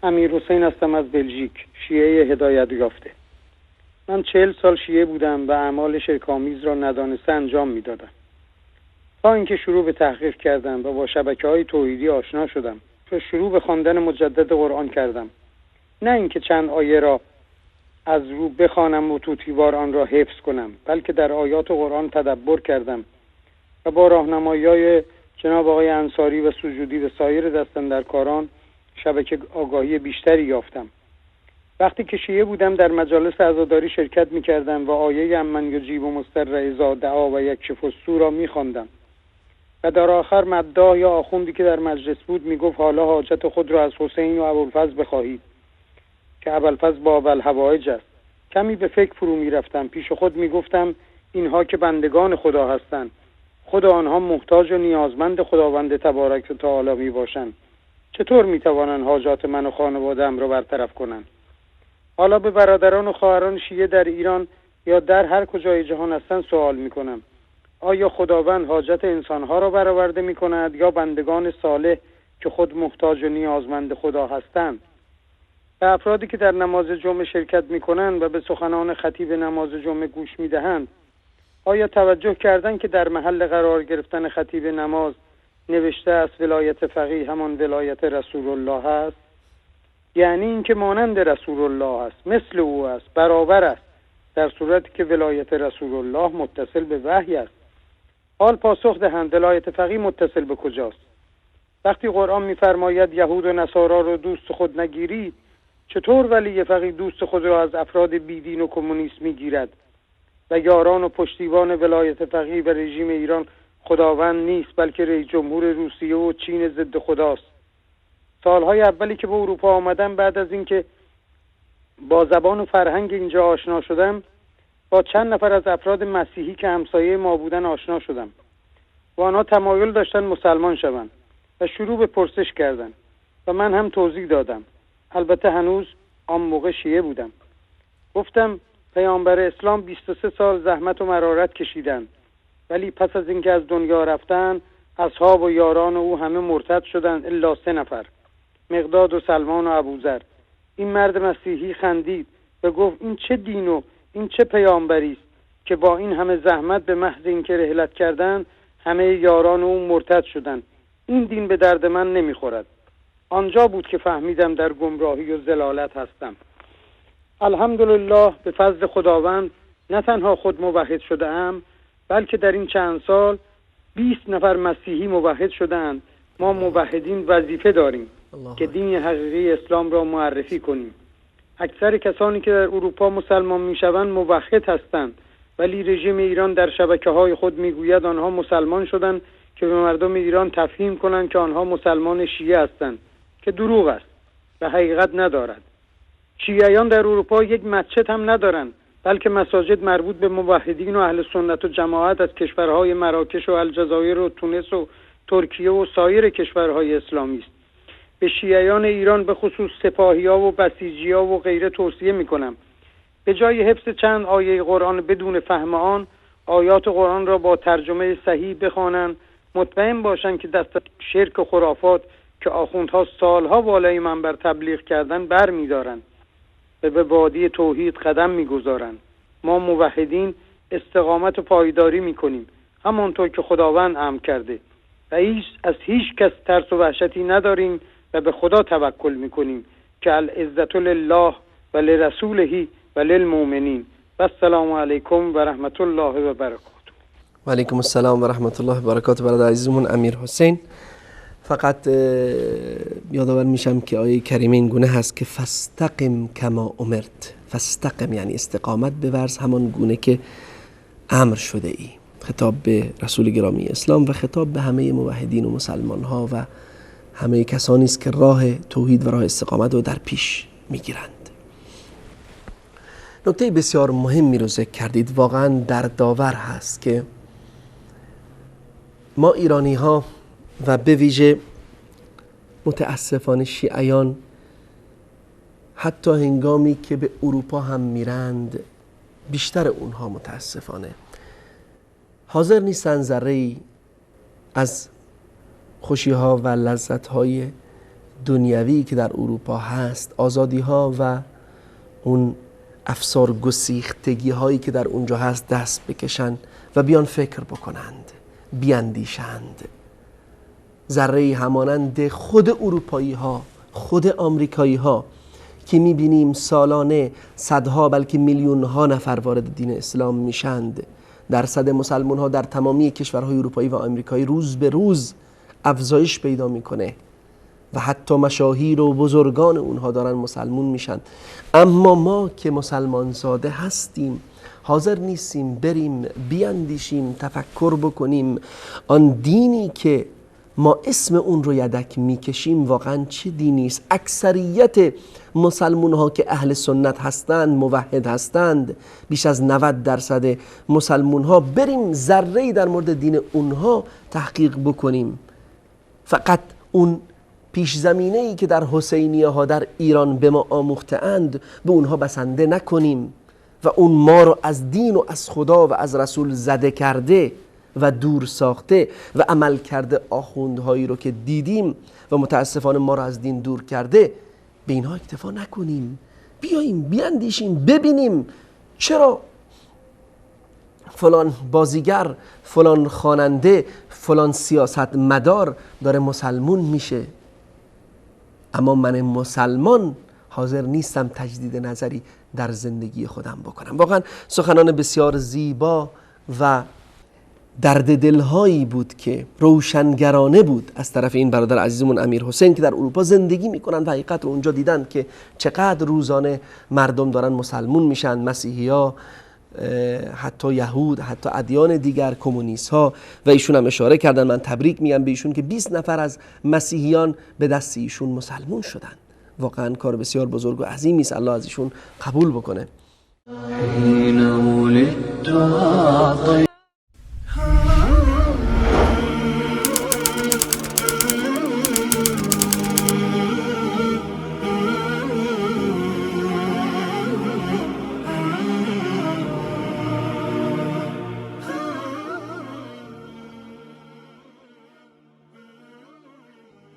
امیرحسین هستم از بلژیک، شیعه هدایت یافته. من 40 سال شیعه بودم و اعمال شرک‌آمیز را ندانسته انجام میدادم. تا اینکه شروع به تحقیق کردم و با شبکه‌های توحیدی آشنا شدم و شروع به خواندن مجدد قرآن کردم. نه اینکه چند آیه را از رو بخوانم و توتیوار آن را حفظ کنم، بلکه در آیات قرآن تدبر کردم و با راهنمایی‌های جناب آقای انصاری و سجودی و سایر دستاندرکاران شبکه آگاهی بیشتری یافتم. وقتی که شیعه بودم در مجالس عزاداری شرکت می‌کردم و آیه امن یجیب مضطر اذا دعا و یکشف السوء را می‌خواندم و در آخر مداح یا آخوندی که در مجلس بود میگفت حالا حاجت خود را از حسین و ابوالفضل بخواهید که ابوالفضل باب الحوائج است. کمی به فکر فرو می‌رفتم. پیش خود میگفتم اینها که بندگان خدا هستند، خود آنها محتاج و نیازمند خداوند تبارک و تعالی میباشند، چطور میتوانند حاجات من و خانواده‌ام را برطرف کنند؟ حالا به برادران و خواهران شیعه در ایران یا در هر کجای جهان هستند سوال میکنم: آیا خداوند حاجت انسانها را برآورده میکند یا بندگان صالح که خود محتاج و نیازمند خدا هستند؟ به افرادی که در نماز جمعه شرکت میکنند و به سخنان خطیب نماز جمعه گوش میدهند، آیا توجه کردند که در محل قرار گرفتن خطیب نماز نوشته است ولایت فقیه همان ولایت رسول الله است؟ یعنی اینکه مانند رسول الله است، مثل او است، برابر است، در صورتی که ولایت رسول الله متصل به وحی است. حال پاسخ دهند ولایت فقیه متصل به کجاست؟ وقتی قرآن می‌فرماید یهود و نصارا را دوست خود نگیرید، چطور ولی فقیه دوست خود را از افراد بیدین و کمونیست می‌گیرد و یاران و پشتیبان ولایت فقیه و رژیم ایران خداوند نیست بلکه رئیس جمهور روسیه و چین ضد خداست؟ سالهای اولی که به اروپا آمدم، بعد از اینکه با زبان و فرهنگ اینجا آشنا شدم، با چند نفر از افراد مسیحی که همسایه ما بودن آشنا شدم و آنها تمایل داشتن مسلمان شوند و شروع به پرسش کردن و من هم توضیح دادم. البته هنوز آن موقع شیعه بودم. گفتم پیامبر اسلام 23 سال زحمت و مرارت کشیدند، ولی پس از اینکه از دنیا رفتن اصحاب و یاران او همه مرتد شدند الا 3 نفر، مقداد و سلمان و ابوذر. این مرد مسیحی خندید و گفت این چه دین و این چه پیامبری است که با این همه زحمت به محض اینکه رحلت کردند همه یاران او مرتد شدند. این دین به درد من نمیخورد. آنجا بود که فهمیدم در گمراهی و ضلالت هستم. الحمدلله به فضل خداوند نه تنها خود موحد شده ام، بلکه در این چند سال 20 نفر مسیحی موحد شدند. ما موحدین وظیفه داریم که دین حقیقی اسلام را معرفی کنیم. اکثر کسانی که در اروپا مسلمان میشوند موحد هستند، ولی رژیم ایران در شبکه‌های خود میگوید آنها مسلمان شدند که به مردم ایران تفهیم کنند که آنها مسلمان شیعه هستند، که دروغ است و حقیقت ندارد. شیعیان در اروپا یک مسجد هم ندارند، بلکه مساجد مربوط به موحدین و اهل سنت و جماعت از کشورهای مراکش و الجزایر و تونس و ترکیه و سایر کشورهای اسلامی است. به شیعیان ایران به خصوص سپاهی‌ها و بسیجی‌ها و غیره توصیه می‌کنم به جای حفظ چند آیه قرآن بدون فهم آن، آیات قرآن را با ترجمه صحیح بخوانند. مطمئن باشند که دست شرک و خرافات که آخوندها سالها بالای منبر تبلیغ کردن بر می‌دارند و به وادی توحید قدم می‌گذارند. ما موحدین استقامت و پایداری می‌کنیم همانطور که خداوند امر کرده و از هیچ کس ترس و وحشتی نداریم و به خدا توکل می‌کنیم که العزت لله و لرسوله و للمؤمنین. و السلام علیکم و رحمت الله و برکاته. و علیکم السلام و رحمت الله و برکاته. برادر عزیزمون امیرحسین، فقط یادآور میشم که آیه کریمه این گونه هست که فاستقم کما امرت. فاستقم یعنی استقامت بورز همان گونه که امر شده ای. خطاب به رسول گرامی اسلام و خطاب به همه موحدین و مسلمان ها و همه کسانی است که راه توحید و راه استقامت رو در پیش میگیرند. نکته بسیار مهمی رو ذکر کردید. واقعا دردآور هست که ما ایرانی ها و به ویژه متاسفانه شیعیان حتی هنگامی که به اروپا هم میرند، بیشتر اونها متاسفانه حاضر نیستن ذره‌ای از خوشی‌ها و لذت‌های دنیوی که در اروپا هست، آزادی ها و اون افسار گسیختگی هایی که در اونجا هست دست بکشن و بیان فکر بکنند، بیاندیشند. ذره همانند خود اروپایی ها، خود آمریکایی ها که میبینیم سالانه صدها بلکه میلیون ها نفر وارد دین اسلام میشند. درصد مسلمان ها در تمامی کشورهای اروپایی و آمریکایی روز به روز افزایش پیدا میکنه و حتی مشاهیر و بزرگان اونها دارن مسلمون میشن. اما ما که مسلمان زاده هستیم حاضر نیستیم بریم بیاندیشیم، تفکر بکنیم آن دینی که ما اسم اون رو یدک میکشیم واقعا چه دینی است. اکثریت مسلمون ها که اهل سنت هستند، موحد هستند، بیش از 90% مسلمون ها، بریم ذره‌ای در مورد دین اونها تحقیق بکنیم. فقط اون پیش زمینه‌ای که در حسینیه ها در ایران به ما آموخته اند به اونها بسنده نکنیم و اون ما رو از دین و از خدا و از رسول زده کرده و دور ساخته و عمل کرده آخوندهایی رو که دیدیم و متاسفانه ما رو از دین دور کرده به اینها اکتفا نکنیم. بیاییم بیاندیشیم، ببینیم چرا فلان بازیگر، فلان خواننده، فلان سیاست مدار داره مسلمون میشه اما من مسلمان حاضر نیستم تجدید نظری در زندگی خودم بکنم. واقعا سخنان بسیار زیبا و درد دلهایی بود که روشنگرانه بود از طرف این برادر عزیزمون امیر حسین که در اروپا زندگی میکنن و حقیقت رو اونجا دیدن که چقدر روزانه مردم دارن مسلمون میشن، مسیحی ها، حتی یهود، حتی ادیان دیگر، کمونیست ها. و ایشون هم اشاره کردن، من تبریک میگم به ایشون که 20 نفر از مسیحیان به دست ایشون مسلمون شدن. واقعا کار بسیار بزرگ و عظیمی است، الله از ایشون قبول بکنه.